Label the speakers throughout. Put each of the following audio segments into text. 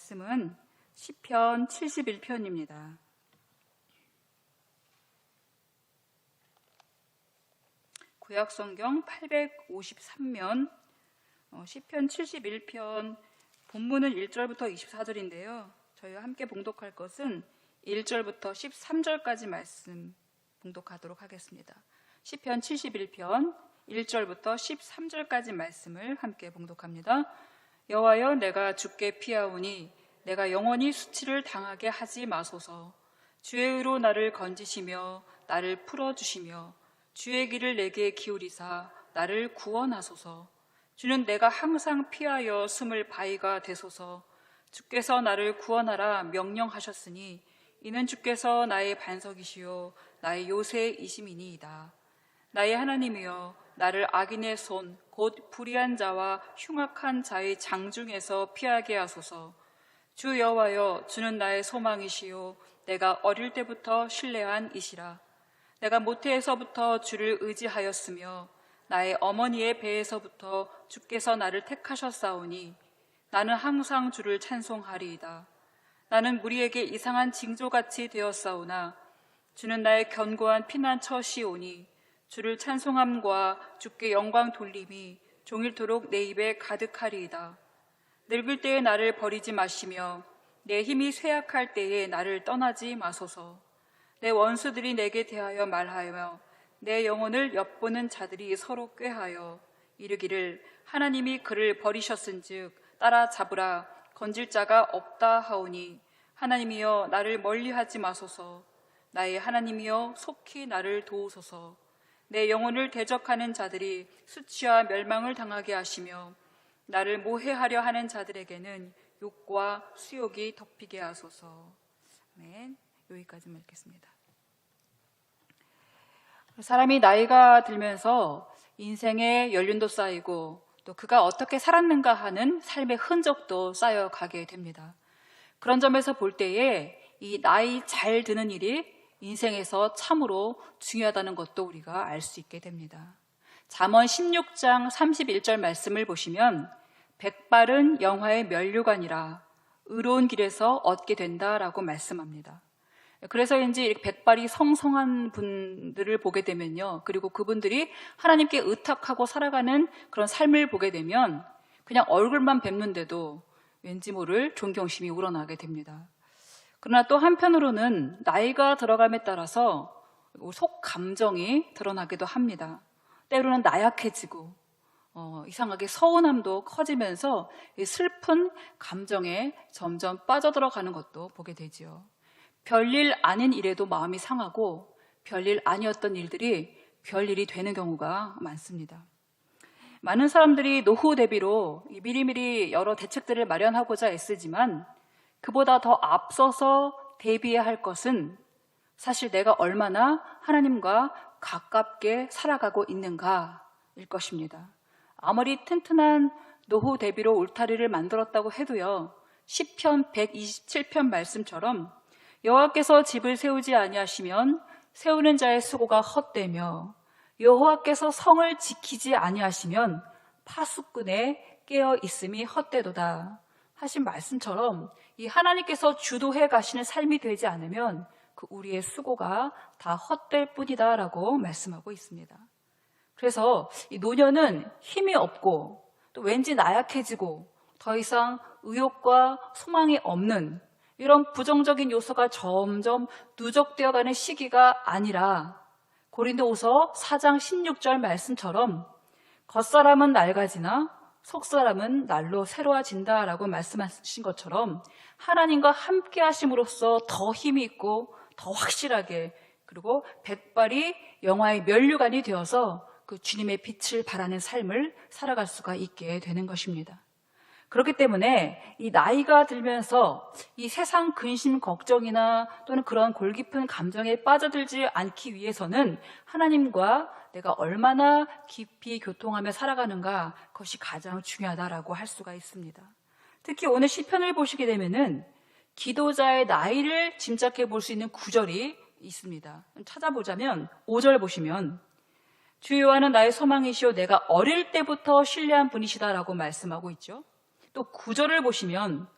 Speaker 1: 말씀은 시편 71편입니다. 구약성경 853면 시편 71편 본문은 1절부터 24절인데요. 저희와 함께 봉독할 것은 1절부터 13절까지 말씀 봉독하도록 하겠습니다. 시편 71편 1절부터 13절까지 말씀을 함께 봉독합니다. 여호와여, 내가 주께 피하오니 내가 영원히 수치를 당하게 하지 마소서. 주의 의로 나를 건지시며 나를 풀어주시며 주의 길을 내게 기울이사 나를 구원하소서. 주는 내가 항상 피하여 숨을 바위가 되소서. 주께서 나를 구원하라 명령하셨으니 이는 주께서 나의 반석이시요 나의 요새이심이니이다. 나의 하나님이여, 나를 악인의 손 곧 불의한 자와 흉악한 자의 장중에서 피하게 하소서. 주 여호와여, 주는 나의 소망이시요 내가 어릴 때부터 신뢰한 이시라. 내가 모태에서부터 주를 의지하였으며 나의 어머니의 배에서부터 주께서 나를 택하셨사오니 나는 항상 주를 찬송하리이다. 나는 무리에게 이상한 징조같이 되었사오나 주는 나의 견고한 피난처시오니 주를 찬송함과 주께 영광 돌림이 종일토록 내 입에 가득하리이다. 늙을 때에 나를 버리지 마시며 내 힘이 쇠약할 때에 나를 떠나지 마소서. 내 원수들이 내게 대하여 말하며 내 영혼을 엿보는 자들이 서로 꾀하여 이르기를 하나님이 그를 버리셨은즉 따라잡으라 건질 자가 없다 하오니 하나님이여, 나를 멀리하지 마소서. 나의 하나님이여, 속히 나를 도우소서. 내 영혼을 대적하는 자들이 수치와 멸망을 당하게 하시며 나를 모해하려 하는 자들에게는 욕과 수욕이 덮이게 하소서. 아멘. 여기까지만 읽겠습니다. 사람이 나이가 들면서 인생의 연륜도 쌓이고 또 그가 어떻게 살았는가 하는 삶의 흔적도 쌓여가게 됩니다. 그런 점에서 볼 때에 이 나이 잘 드는 일이 인생에서 참으로 중요하다는 것도 우리가 알 수 있게 됩니다. 잠언 16장 31절 말씀을 보시면 백발은 영화의 면류관이라 의로운 길에서 얻게 된다라고 말씀합니다. 그래서인지 이렇게 백발이 성성한 분들을 보게 되면요, 그리고 그분들이 하나님께 의탁하고 살아가는 그런 삶을 보게 되면 그냥 얼굴만 뵙는데도 왠지 모를 존경심이 우러나게 됩니다. 그러나 또 한편으로는 나이가 들어감에 따라서 속 감정이 드러나기도 합니다. 때로는 나약해지고 이상하게 서운함도 커지면서 슬픈 감정에 점점 빠져들어가는 것도 보게 되지요. 별일 아닌 일에도 마음이 상하고 별일 아니었던 일들이 별일이 되는 경우가 많습니다. 많은 사람들이 노후 대비로 미리미리 여러 대책들을 마련하고자 애쓰지만 그보다 더 앞서서 대비해야 할 것은 사실 내가 얼마나 하나님과 가깝게 살아가고 있는가일 것입니다. 아무리 튼튼한 노후 대비로 울타리를 만들었다고 해도요, 시편 127편 말씀처럼 여호와께서 집을 세우지 아니하시면 세우는 자의 수고가 헛되며 여호와께서 성을 지키지 아니하시면 파수꾼의 깨어 있음이 헛되도다 하신 말씀처럼 이 하나님께서 주도해 가시는 삶이 되지 않으면 그 우리의 수고가 다 헛될 뿐이다라고 말씀하고 있습니다. 그래서 이 노년은 힘이 없고 또 왠지 나약해지고 더 이상 의욕과 소망이 없는 이런 부정적인 요소가 점점 누적되어가는 시기가 아니라 고린도후서 4장 16절 말씀처럼 겉사람은 낡아지나 속사람은 날로 새로워진다라고 말씀하신 것처럼 하나님과 함께 하심으로써 더 힘이 있고 더 확실하게 그리고 백발이 영화의 면류관이 되어서 그 주님의 빛을 발하는 삶을 살아갈 수가 있게 되는 것입니다. 그렇기 때문에 이 나이가 들면서 이 세상 근심 걱정이나 또는 그런 골깊은 감정에 빠져들지 않기 위해서는 하나님과 내가 얼마나 깊이 교통하며 살아가는가, 그것이 가장 중요하다라고 할 수가 있습니다. 특히 오늘 시편을 보시게 되면은 기도자의 나이를 짐작해 볼 수 있는 구절이 있습니다. 찾아보자면 5절 보시면 주 여호와는 나의 소망이시오 내가 어릴 때부터 신뢰한 분이시다라고 말씀하고 있죠. 또 9절을 보시면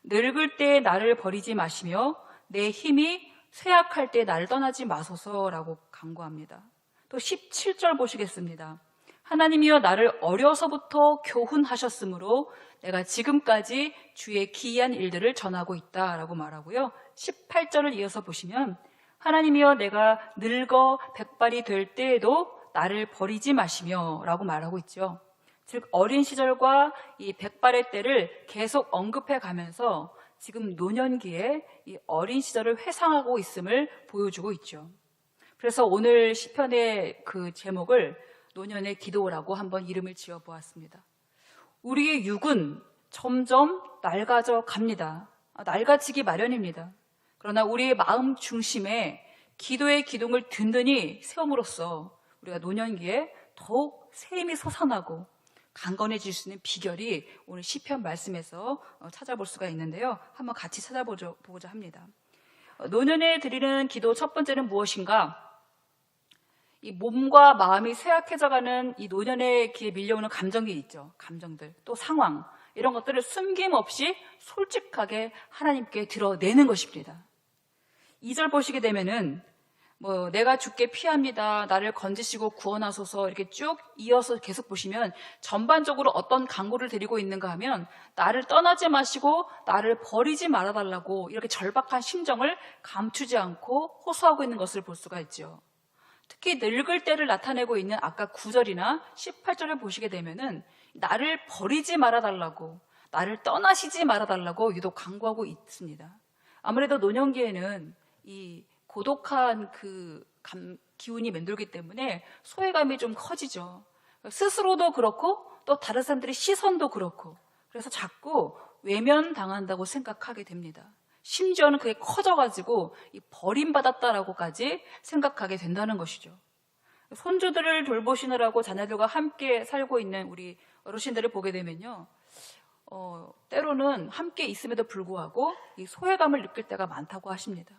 Speaker 1: 늙을 때 나를 버리지 마시며 내 힘이 쇠약할 때 나를 떠나지 마소서라고 간구합니다. 또 17절 보시겠습니다. 하나님이여 나를 어려서부터 교훈하셨으므로 내가 지금까지 주의 기이한 일들을 전하고 있다라고 말하고요. 18절을 이어서 보시면 하나님이여 내가 늙어 백발이 될 때에도 나를 버리지 마시며 라고 말하고 있죠. 즉 어린 시절과 이 백발의 때를 계속 언급해 가면서 지금 노년기에 이 어린 시절을 회상하고 있음을 보여주고 있죠. 그래서 오늘 시편의 그 제목을 노년의 기도라고 한번 이름을 지어 보았습니다. 우리의 육은 점점 낡아져 갑니다. 낡아지기 마련입니다. 그러나 우리의 마음 중심에 기도의 기둥을 든든히 세움으로써 우리가 노년기에 더욱 새 힘이 솟아나고 강건해질 수 있는 비결이 오늘 시편 말씀에서 찾아볼 수가 있는데요. 한번 같이 찾아보고자 합니다. 노년에 드리는 기도 첫 번째는 무엇인가? 이 몸과 마음이 쇠약해져가는 이 노년의 기에 밀려오는 감정이 있죠. 감정들, 또 상황, 이런 것들을 숨김없이 솔직하게 하나님께 드러내는 것입니다. 2절 보시게 되면은 내가 주께 피합니다. 나를 건지시고 구원하소서 이렇게 쭉 이어서 계속 보시면 전반적으로 어떤 간구를 드리고 있는가 하면 나를 떠나지 마시고 나를 버리지 말아달라고 이렇게 절박한 심정을 감추지 않고 호소하고 있는 것을 볼 수가 있죠. 특히 늙을 때를 나타내고 있는 아까 9절이나 18절을 보시게 되면은 나를 버리지 말아달라고 나를 떠나시지 말아달라고 유독 간구하고 있습니다. 아무래도 노년기에는 이 고독한 그 기운이 맴돌기 때문에 소외감이 좀 커지죠. 스스로도 그렇고 또 다른 사람들의 시선도 그렇고 그래서 자꾸 외면당한다고 생각하게 됩니다. 심지어는 그게 커져가지고 버림받았다라고까지 생각하게 된다는 것이죠. 손주들을 돌보시느라고 자녀들과 함께 살고 있는 우리 어르신들을 보게 되면요. 때로는 함께 있음에도 불구하고 이 소외감을 느낄 때가 많다고 하십니다.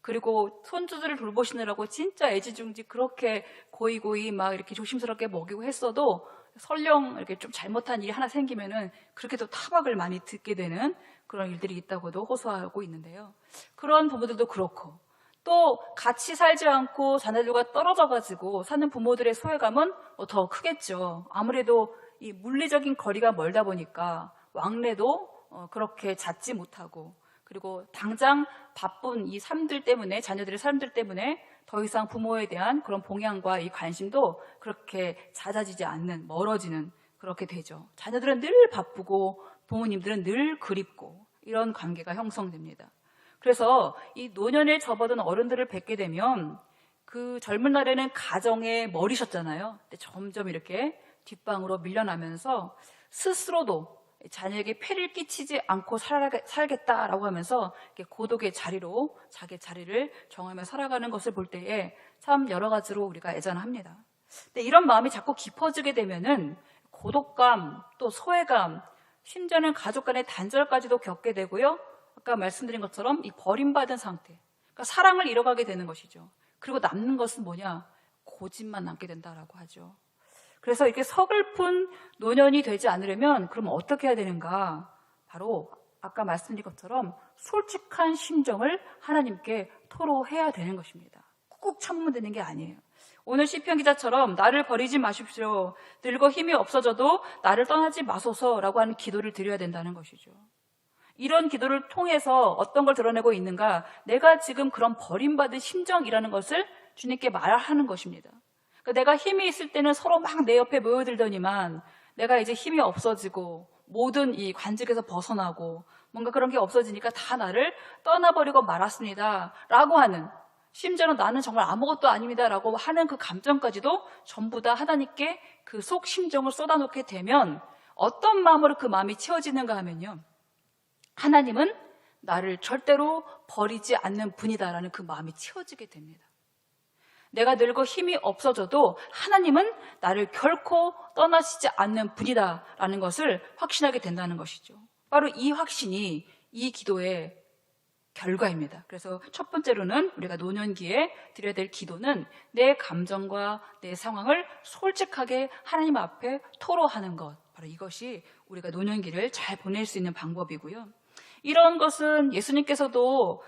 Speaker 1: 그리고 손주들을 돌보시느라고 진짜 애지중지 그렇게 고이고이 막 이렇게 조심스럽게 먹이고 했어도 설령 이렇게 좀 잘못한 일이 하나 생기면은 그렇게 또 타박을 많이 듣게 되는 그런 일들이 있다고도 호소하고 있는데요. 그런 부모들도 그렇고 또 같이 살지 않고 자녀들과 떨어져가지고 사는 부모들의 소외감은 더 크겠죠. 아무래도 이 물리적인 거리가 멀다 보니까 왕래도 그렇게 잦지 못하고 그리고 당장 바쁜 이 삶들 때문에 자녀들의 삶들 때문에 더 이상 부모에 대한 그런 봉양과 이 관심도 그렇게 잦아지지 않는 멀어지는 그렇게 되죠. 자녀들은 늘 바쁘고 부모님들은 늘 그립고 이런 관계가 형성됩니다. 그래서 이 노년에 접어든 어른들을 뵙게 되면 그 젊은 날에는 가정의 머리셨잖아요. 근데 점점 이렇게 뒷방으로 밀려나면서 스스로도 자녀에게 폐를 끼치지 않고 살겠다라고 하면서 고독의 자리로 자기 자리를 정하며 살아가는 것을 볼 때에 참 여러 가지로 우리가 애잔합니다. 근데 이런 마음이 자꾸 깊어지게 되면은 고독감, 또 소외감, 심지어는 가족 간의 단절까지도 겪게 되고요. 아까 말씀드린 것처럼 이 버림받은 상태, 그러니까 사랑을 잃어가게 되는 것이죠. 그리고 남는 것은 뭐냐? 고집만 남게 된다라고 하죠. 그래서 이렇게 서글픈 노년이 되지 않으려면 그럼 어떻게 해야 되는가? 바로 아까 말씀드린 것처럼 솔직한 심정을 하나님께 토로해야 되는 것입니다. 꾹꾹 참으면 되는 게 아니에요. 오늘 시편 기자처럼 나를 버리지 마십시오. 늙어 힘이 없어져도 나를 떠나지 마소서라고 하는 기도를 드려야 된다는 것이죠. 이런 기도를 통해서 어떤 걸 드러내고 있는가? 내가 지금 그런 버림받은 심정이라는 것을 주님께 말하는 것입니다. 내가 힘이 있을 때는 서로 막 내 옆에 모여들더니만 내가 이제 힘이 없어지고 모든 이 관직에서 벗어나고 뭔가 그런 게 없어지니까 다 나를 떠나버리고 말았습니다 라고 하는, 심지어는 나는 정말 아무것도 아닙니다 라고 하는 그 감정까지도 전부 다 하나님께 그 속 심정을 쏟아놓게 되면 어떤 마음으로 그 마음이 채워지는가 하면요, 하나님은 나를 절대로 버리지 않는 분이다라는 그 마음이 채워지게 됩니다. 내가 늙어 힘이 없어져도 하나님은 나를 결코 떠나시지 않는 분이다라는 것을 확신하게 된다는 것이죠. 바로 이 확신이 이 기도의 결과입니다. 그래서 첫 번째로는 우리가 노년기에 드려야 될 기도는 내 감정과 내 상황을 솔직하게 하나님 앞에 토로하는 것, 바로 이것이 우리가 노년기를 잘 보낼 수 있는 방법이고요. 이런 것은 예수님께서도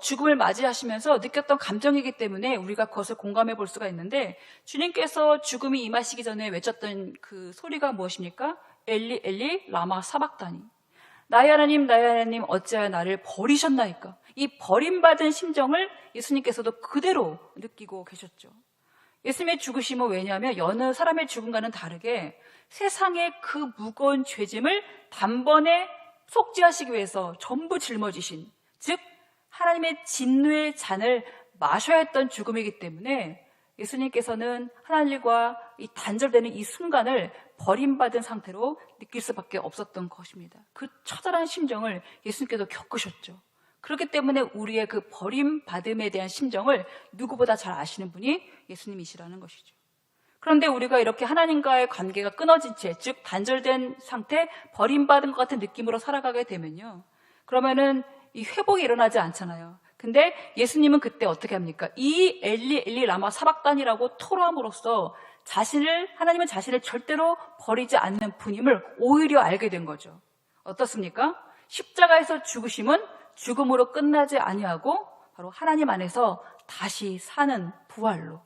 Speaker 1: 죽음을 맞이하시면서 느꼈던 감정이기 때문에 우리가 그것을 공감해 볼 수가 있는데, 주님께서 죽음이 임하시기 전에 외쳤던 그 소리가 무엇입니까? 엘리 엘리 라마 사박다니, 나의 하나님 어찌하여 나를 버리셨나이까. 이 버림받은 심정을 예수님께서도 그대로 느끼고 계셨죠. 예수님의 죽으심은 왜냐하면 여느 사람의 죽음과는 다르게 세상의 그 무거운 죄짐을 단번에 속죄하시기 위해서 전부 짊어지신, 즉 하나님의 진노의 잔을 마셔야 했던 죽음이기 때문에 예수님께서는 하나님과 이 단절되는 이 순간을 버림받은 상태로 느낄 수밖에 없었던 것입니다. 그 처절한 심정을 예수님께서 겪으셨죠. 그렇기 때문에 우리의 그 버림받음에 대한 심정을 누구보다 잘 아시는 분이 예수님이시라는 것이죠. 그런데 우리가 이렇게 하나님과의 관계가 끊어진 채, 즉 단절된 상태, 버림받은 것 같은 느낌으로 살아가게 되면요, 그러면은 이 회복이 일어나지 않잖아요. 근데 예수님은 그때 어떻게 합니까? 이 엘리 엘리 라마 사박단이라고 토로함으로써 하나님은 자신을 절대로 버리지 않는 분임을 오히려 알게 된 거죠. 어떻습니까? 십자가에서 죽으심은 죽음으로 끝나지 아니하고 바로 하나님 안에서 다시 사는 부활로,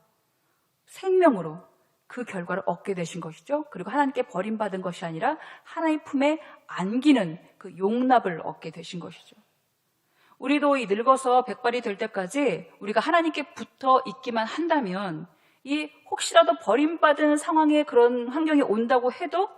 Speaker 1: 생명으로 그 결과를 얻게 되신 것이죠. 그리고 하나님께 버림받은 것이 아니라 하나님 품에 안기는 그 용납을 얻게 되신 것이죠. 우리도 이 늙어서 백발이 될 때까지 우리가 하나님께 붙어 있기만 한다면, 이 혹시라도 버림받은 상황에 그런 환경이 온다고 해도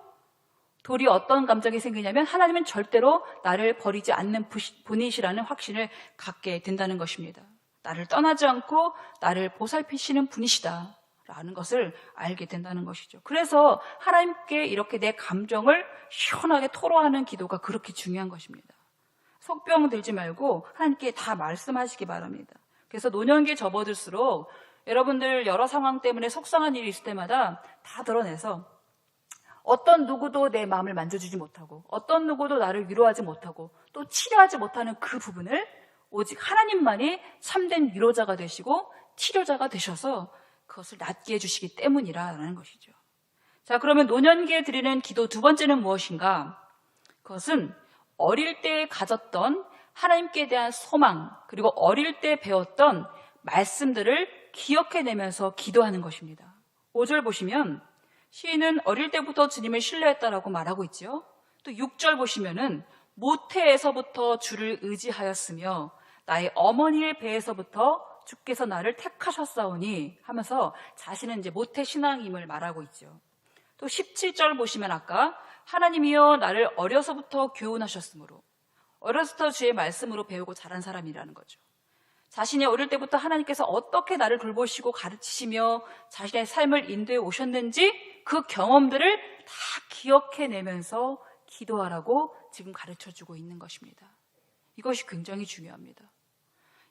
Speaker 1: 도리어 어떤 감정이 생기냐면, 하나님은 절대로 나를 버리지 않는 분이시라는 확신을 갖게 된다는 것입니다. 나를 떠나지 않고 나를 보살피시는 분이시다 라는 것을 알게 된다는 것이죠. 그래서 하나님께 이렇게 내 감정을 시원하게 토로하는 기도가 그렇게 중요한 것입니다. 속병 들지 말고 하나님께 다 말씀하시기 바랍니다. 그래서 노년기에 접어들수록 여러분들 여러 상황 때문에 속상한 일이 있을 때마다 다 드러내서, 어떤 누구도 내 마음을 만져주지 못하고 어떤 누구도 나를 위로하지 못하고 또 치료하지 못하는 그 부분을 오직 하나님만이 참된 위로자가 되시고 치료자가 되셔서 그것을 낫게 해주시기 때문이라는 것이죠. 자, 그러면 노년기에 드리는 기도 두 번째는 무엇인가? 그것은 어릴 때 가졌던 하나님께 대한 소망, 그리고 어릴 때 배웠던 말씀들을 기억해내면서 기도하는 것입니다. 5절 보시면 시인은 어릴 때부터 주님을 신뢰했다라고 말하고 있죠. 또 6절 보시면은 모태에서부터 주를 의지하였으며 나의 어머니의 배에서부터 주께서 나를 택하셨사오니 하면서 자신은 이제 모태 신앙임을 말하고 있죠. 또 17절 보시면 아까 하나님이여 나를 어려서부터 교훈하셨으므로, 어려서부터 주의 말씀으로 배우고 자란 사람이라는 거죠. 자신이 어릴 때부터 하나님께서 어떻게 나를 돌보시고 가르치시며 자신의 삶을 인도해 오셨는지 그 경험들을 다 기억해내면서 기도하라고 지금 가르쳐주고 있는 것입니다. 이것이 굉장히 중요합니다.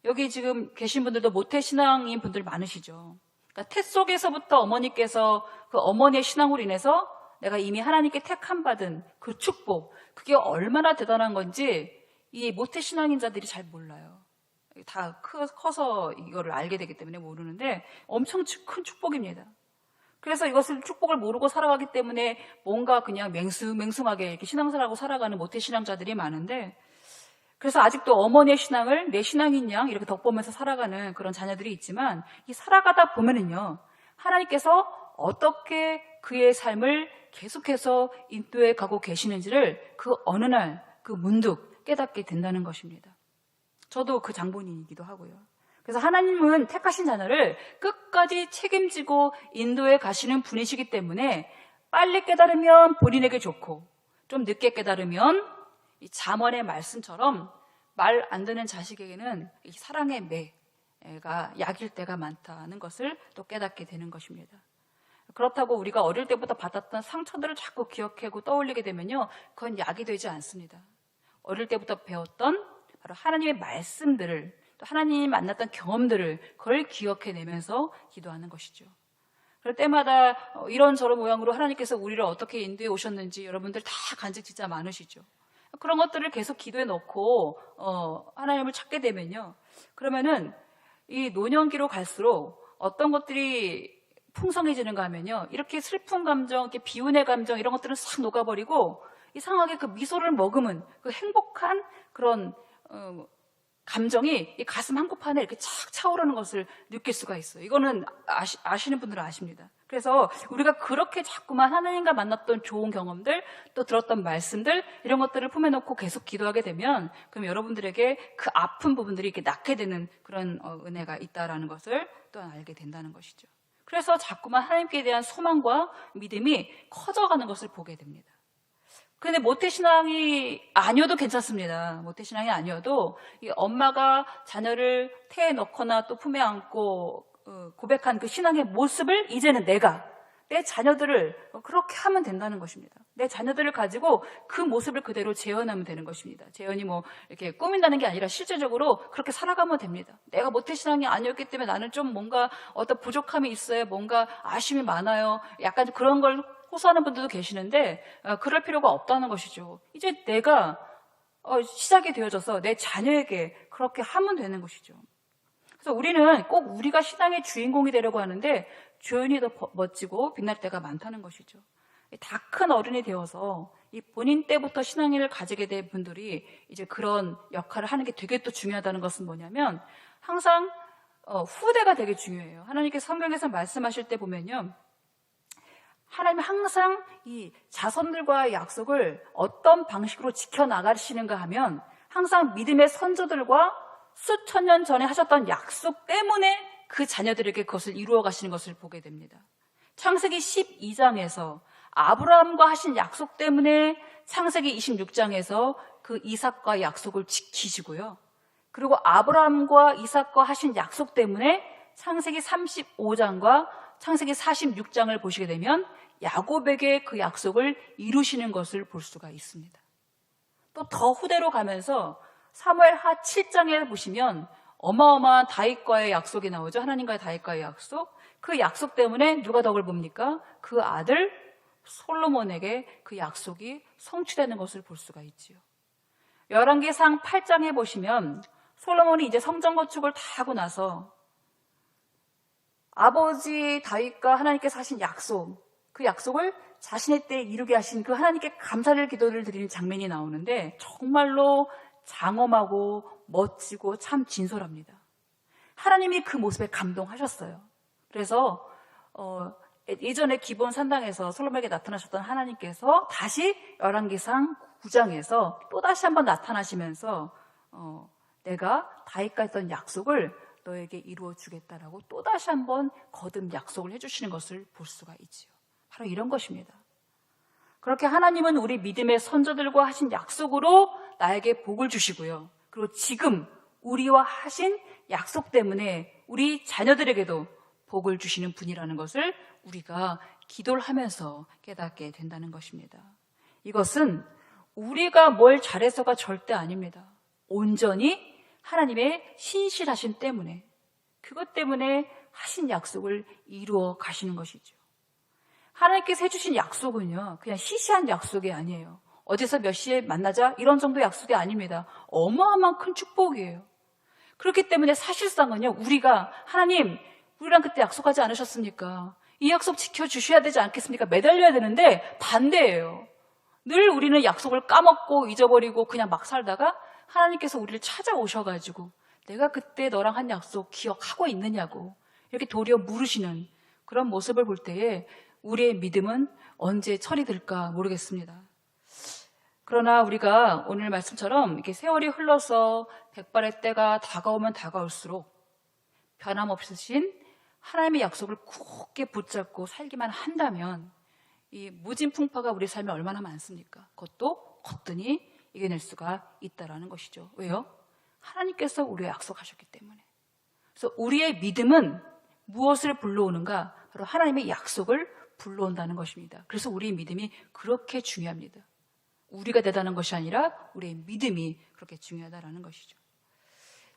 Speaker 1: 여기 지금 계신 분들도 모태신앙인 분들 많으시죠. 그러니까 태 속에서부터 어머니께서 그 어머니의 신앙으로 인해서 내가 이미 하나님께 택함 받은 그 축복, 그게 얼마나 대단한 건지 이 모태신앙인자들이 잘 몰라요. 다 커서 이거를 알게 되기 때문에 모르는데 엄청 큰 축복입니다. 그래서 이것을 축복을 모르고 살아가기 때문에 뭔가 그냥 맹숭맹숭하게 이렇게 신앙생활하고 살아가는 모태신앙자들이 많은데, 그래서 아직도 어머니의 신앙을 내 신앙인 양 이렇게 덕보면서 살아가는 그런 자녀들이 있지만, 이 살아가다 보면은요, 하나님께서 어떻게 그의 삶을 계속해서 인도해 가고 계시는지를 그 어느 날 그 문득 깨닫게 된다는 것입니다. 저도 그 장본인이기도 하고요. 그래서 하나님은 택하신 자녀를 끝까지 책임지고 인도해 가시는 분이시기 때문에 빨리 깨달으면 본인에게 좋고, 좀 늦게 깨달으면 이 잠언의 말씀처럼 말 안 듣는 자식에게는 이 사랑의 매가 약일 때가 많다는 것을 또 깨닫게 되는 것입니다. 그렇다고 우리가 어릴 때부터 받았던 상처들을 자꾸 기억하고 떠올리게 되면요, 그건 약이 되지 않습니다. 어릴 때부터 배웠던 바로 하나님의 말씀들을, 또 하나님 만났던 경험들을 그걸 기억해내면서 기도하는 것이죠. 그럴 때마다 이런저런 모양으로 하나님께서 우리를 어떻게 인도해 오셨는지 여러분들 다 간증 진짜 많으시죠. 그런 것들을 계속 기도해 놓고 하나님을 찾게 되면요, 그러면은 이 노년기로 갈수록 어떤 것들이 풍성해지는가 하면요, 이렇게 슬픈 감정, 이렇게 비운의 감정 이런 것들은 싹 녹아버리고 이상하게 그 미소를 머금은 그 행복한 그런 감정이 이 가슴 한복판에 이렇게 착 차오르는 것을 느낄 수가 있어요. 이거는 아시는 분들은 아십니다. 그래서 우리가 그렇게 자꾸만 하나님과 만났던 좋은 경험들, 또 들었던 말씀들, 이런 것들을 품에 놓고 계속 기도하게 되면, 그럼 여러분들에게 그 아픈 부분들이 이렇게 낫게 되는 그런 은혜가 있다라는 것을 또 알게 된다는 것이죠. 그래서 자꾸만 하나님께 대한 소망과 믿음이 커져가는 것을 보게 됩니다. 근데 모태신앙이 아니어도 괜찮습니다. 모태신앙이 아니어도 이 엄마가 자녀를 태에 넣거나 또 품에 안고 고백한 그 신앙의 모습을 이제는 내 자녀들을 그렇게 하면 된다는 것입니다. 내 자녀들을 가지고 그 모습을 그대로 재현하면 되는 것입니다. 재현이 뭐 이렇게 꾸민다는 게 아니라 실제적으로 그렇게 살아가면 됩니다. 내가 모태신앙이 아니었기 때문에 나는 좀 뭔가 어떤 부족함이 있어요. 뭔가 아쉬움이 많아요. 약간 그런 걸 호소하는 분들도 계시는데 그럴 필요가 없다는 것이죠. 이제 내가 시작이 되어져서 내 자녀에게 그렇게 하면 되는 것이죠. 그래서 우리는 꼭 우리가 신앙의 주인공이 되려고 하는데 조연이 더 멋지고 빛날 때가 많다는 것이죠. 다 큰 어른이 되어서 이 본인 때부터 신앙을 가지게 된 분들이 이제 그런 역할을 하는 게 되게 또 중요하다는 것은 뭐냐면 항상 후대가 되게 중요해요. 하나님께서 성경에서 말씀하실 때 보면요. 하나님은 항상 이 자손들과의 약속을 어떤 방식으로 지켜나가시는가 하면 항상 믿음의 선조들과 수천 년 전에 하셨던 약속 때문에 그 자녀들에게 그것을 이루어 가시는 것을 보게 됩니다. 창세기 12장에서 아브라함과 하신 약속 때문에 창세기 26장에서 그 이삭과 약속을 지키시고요. 그리고 아브라함과 이삭과 하신 약속 때문에 창세기 35장과 창세기 46장을 보시게 되면 야곱에게 그 약속을 이루시는 것을 볼 수가 있습니다. 또 더 후대로 가면서 사무엘하 7장에 보시면 어마어마한 다윗과의 약속이 나오죠. 하나님과의 다윗과의 약속. 그 약속 때문에 누가 덕을 봅니까? 그 아들 솔로몬에게 그 약속이 성취되는 것을 볼 수가 있지요. 열왕기상 8장에 보시면 솔로몬이 이제 성전 건축을 다 하고 나서 아버지 다윗과 하나님께서 하신 약속, 그 약속을 자신의 때에 이루게 하신 그 하나님께 감사를 기도를 드리는 장면이 나오는데 정말로 장엄하고 멋지고 참 진솔합니다. 하나님이 그 모습에 감동하셨어요. 그래서 예전에 기본 산당에서 솔로몬에게 나타나셨던 하나님께서 다시 열왕기상 9장에서 또다시 한번 나타나시면서 내가 다윗과 했던 약속을 너에게 이루어 주겠다라고 또다시 한번 거듭 약속을 해주시는 것을 볼 수가 있지요. 바로 이런 것입니다. 그렇게 하나님은 우리 믿음의 선조들과 하신 약속으로 나에게 복을 주시고요. 그리고 지금 우리와 하신 약속 때문에 우리 자녀들에게도 복을 주시는 분이라는 것을 우리가 기도를 하면서 깨닫게 된다는 것입니다. 이것은 우리가 뭘 잘해서가 절대 아닙니다. 온전히 하나님의 신실하심 때문에, 그것 때문에 하신 약속을 이루어 가시는 것이죠. 하나님께서 해주신 약속은요, 그냥 시시한 약속이 아니에요. 어디서 몇 시에 만나자 이런 정도 약속이 아닙니다. 어마어마한 큰 축복이에요. 그렇기 때문에 사실상은요, 우리가 하나님, 우리랑 그때 약속하지 않으셨습니까? 이 약속 지켜주셔야 되지 않겠습니까? 매달려야 되는데 반대예요. 늘 우리는 약속을 까먹고 잊어버리고 그냥 막 살다가 하나님께서 우리를 찾아오셔가지고 내가 그때 너랑 한 약속 기억하고 있느냐고 이렇게 도리어 물으시는 그런 모습을 볼 때에 우리의 믿음은 언제 처리될까 모르겠습니다. 그러나 우리가 오늘 말씀처럼 이렇게 세월이 흘러서 백발의 때가 다가오면 다가올수록 변함없으신 하나님의 약속을 굳게 붙잡고 살기만 한다면 이 무진풍파가 우리 삶에 얼마나 많습니까? 그것도 거뜬히 이겨낼 수가 있다라는 것이죠. 왜요? 하나님께서 우리와 약속하셨기 때문에. 그래서 우리의 믿음은 무엇을 불러오는가? 바로 하나님의 약속을 불러온다는 것입니다. 그래서 우리의 믿음이 그렇게 중요합니다. 우리가 대단한 것이 아니라 우리의 믿음이 그렇게 중요하다라는 것이죠.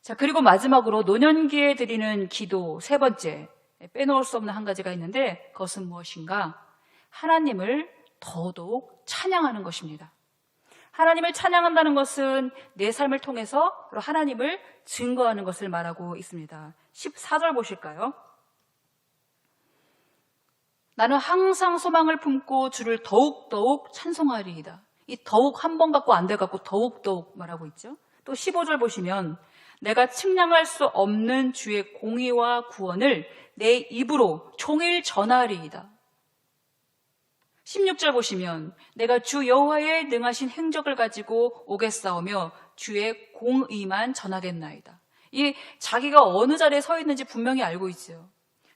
Speaker 1: 자, 그리고 마지막으로 노년기에 드리는 기도 세 번째, 빼놓을 수 없는 한 가지가 있는데 그것은 무엇인가? 하나님을 더더욱 찬양하는 것입니다. 하나님을 찬양한다는 것은 내 삶을 통해서 하나님을 증거하는 것을 말하고 있습니다. 14절 보실까요? 나는 항상 소망을 품고 주를 더욱더욱 찬송하리이다. 이 더욱 한 번 갖고 안 돼 갖고 더욱 말하고 있죠. 또 15절 보시면 내가 측량할 수 없는 주의 공의와 구원을 내 입으로 종일 전하리이다. 16절 보시면 내가 주 여호와의 능하신 행적을 가지고 오겠사오며 주의 공의만 전하겠나이다. 이 자기가 어느 자리에 서 있는지 분명히 알고 있어요.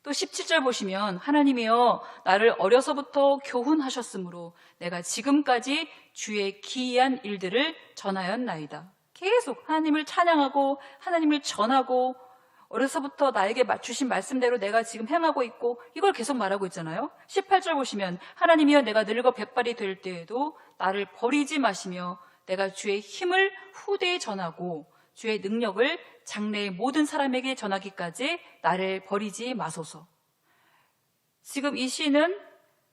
Speaker 1: 또 17절 보시면 하나님이여 나를 어려서부터 교훈하셨으므로 내가 지금까지 주의 기이한 일들을 전하였나이다. 계속 하나님을 찬양하고 하나님을 전하고 어려서부터 나에게 주신 말씀대로 내가 지금 행하고 있고 이걸 계속 말하고 있잖아요. 18절 보시면 하나님이여 내가 늙어 백발이 될 때에도 나를 버리지 마시며 내가 주의 힘을 후대에 전하고 주의 능력을 장래의 모든 사람에게 전하기까지 나를 버리지 마소서. 지금 이 시는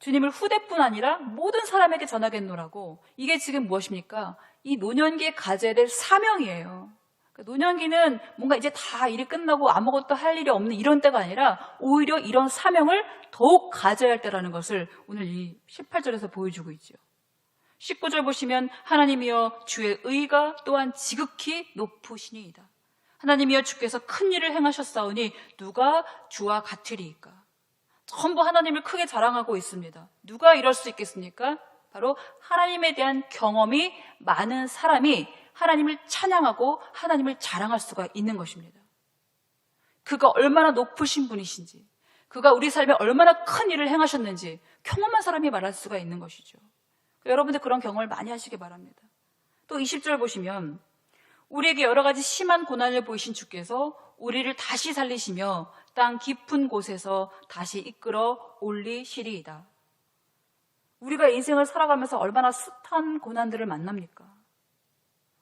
Speaker 1: 주님을 후대뿐 아니라 모든 사람에게 전하겠노라고, 이게 지금 무엇입니까? 이 노년기에 가져야 될 사명이에요. 노년기는 뭔가 이제 다 일이 끝나고 아무것도 할 일이 없는 이런 때가 아니라 오히려 이런 사명을 더욱 가져야 할 때라는 것을 오늘 이 18절에서 보여주고 있죠. 19절 보시면 하나님이여 주의 의가 또한 지극히 높으시니이다. 하나님이여 주께서 큰 일을 행하셨사오니 누가 주와 같으리이까. 전부 하나님을 크게 자랑하고 있습니다. 누가 이럴 수 있겠습니까? 바로 하나님에 대한 경험이 많은 사람이 하나님을 찬양하고 하나님을 자랑할 수가 있는 것입니다. 그가 얼마나 높으신 분이신지, 그가 우리 삶에 얼마나 큰 일을 행하셨는지 경험한 사람이 말할 수가 있는 것이죠. 여러분들 그런 경험을 많이 하시기 바랍니다. 또 20절 보시면 우리에게 여러 가지 심한 고난을 보이신 주께서 우리를 다시 살리시며 땅 깊은 곳에서 다시 이끌어 올리시리이다. 우리가 인생을 살아가면서 얼마나 숱한 고난들을 만납니까?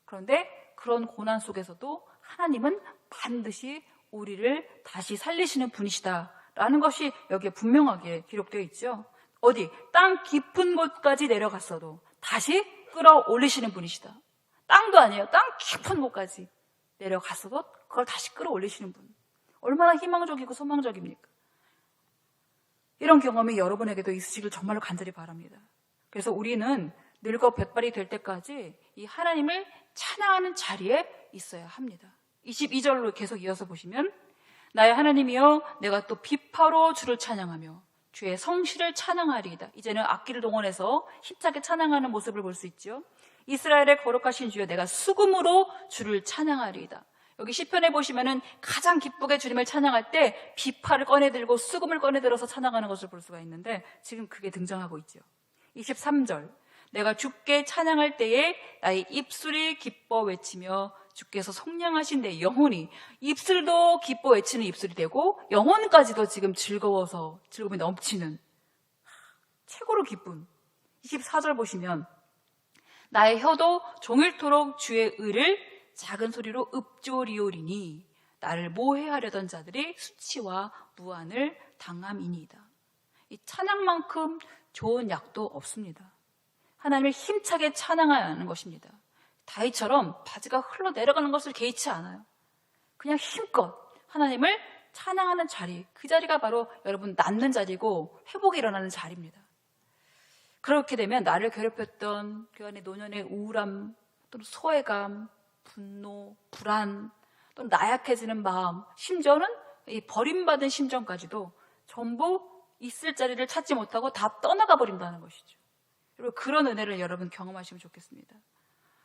Speaker 1: 그런데 그런 고난 속에서도 하나님은 반드시 우리를 다시 살리시는 분이시다라는 것이 여기에 분명하게 기록되어 있죠. 어디? 땅 깊은 곳까지 내려갔어도 다시 끌어올리시는 분이시다. 땅도 아니에요. 땅 깊은 곳까지 내려갔어도 그걸 다시 끌어올리시는 분. 얼마나 희망적이고 소망적입니까? 이런 경험이 여러분에게도 있으시길 정말로 간절히 바랍니다. 그래서 우리는 늙어 백발이 될 때까지 이 하나님을 찬양하는 자리에 있어야 합니다. 22절로 계속 이어서 보시면 나의 하나님이여 내가 또 비파로 주를 찬양하며 주의 성실을 찬양하리이다. 이제는 악기를 동원해서 힘차게 찬양하는 모습을 볼 수 있죠. 이스라엘의 거룩하신 주여 내가 수금으로 주를 찬양하리이다. 여기 시편에 보시면은 가장 기쁘게 주님을 찬양할 때 비파를 꺼내들고 수금을 꺼내들어서 찬양하는 것을 볼 수가 있는데 지금 그게 등장하고 있죠. 23절 내가 주께 찬양할 때에 나의 입술이 기뻐 외치며 주께서 속량하신 내 영혼이, 입술도 기뻐 외치는 입술이 되고 영혼까지도 지금 즐거움이 넘치는 최고로 기쁜 24절 보시면 나의 혀도 종일토록 주의 의를 작은 소리로 읊조리오리니 나를 모해하려던 자들이 수치와 무한을 당함이니이다. 이 찬양만큼 좋은 약도 없습니다. 하나님을 힘차게 찬양해야 하는 것입니다. 다윗처럼 바지가 흘러내려가는 것을 개의치 않아요. 그냥 힘껏 하나님을 찬양하는 자리, 그 자리가 바로 여러분 낫는 자리고 회복이 일어나는 자리입니다. 그렇게 되면 나를 괴롭혔던 그 안에 노년의 우울함, 또는 소외감, 분노, 불안, 또는 나약해지는 마음, 심지어는 이 버림받은 심정까지도 전부 있을 자리를 찾지 못하고 다 떠나가 버린다는 것이죠. 여러분 그런 은혜를 여러분 경험하시면 좋겠습니다.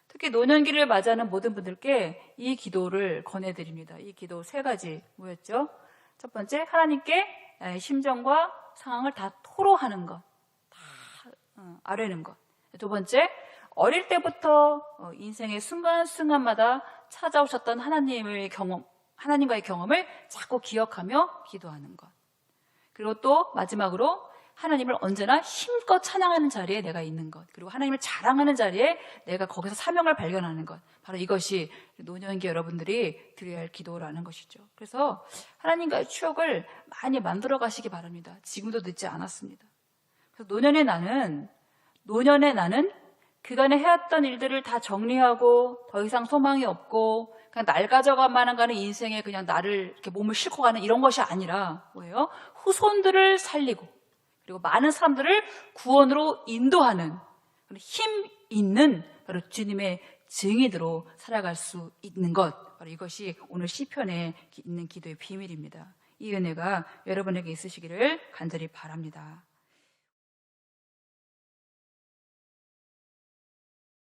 Speaker 1: 특히 노년기를 맞이하는 모든 분들께 이 기도를 권해드립니다. 이 기도 3가지 뭐였죠? 첫 번째, 하나님께 나의 심정과 상황을 다 토로하는 것, 다 아뢰는 것. 두 번째, 어릴 때부터 인생의 순간순간마다 찾아오셨던 하나님과의 경험을 자꾸 기억하며 기도하는 것. 그리고 또 마지막으로 하나님을 언제나 힘껏 찬양하는 자리에 내가 있는 것, 그리고 하나님을 자랑하는 자리에 내가 거기서 사명을 발견하는 것, 바로 이것이 노년기 여러분들이 드려야 할 기도라는 것이죠. 그래서 하나님과의 추억을 많이 만들어 가시기 바랍니다. 지금도 늦지 않았습니다. 그래서 노년의 나는 그간에 해왔던 일들을 다 정리하고 더 이상 소망이 없고 그냥 낡아져가만 가는 인생에 그냥 나를 이렇게 몸을 싣고 가는 이런 것이 아니라 뭐예요? 후손들을 살리고 그리고 많은 사람들을 구원으로 인도하는 힘 있는 바로 주님의 증인으로 살아갈 수 있는 것, 바로 이것이 오늘 시편에 있는 기도의 비밀입니다. 이 은혜가 여러분에게 있으시기를 간절히 바랍니다.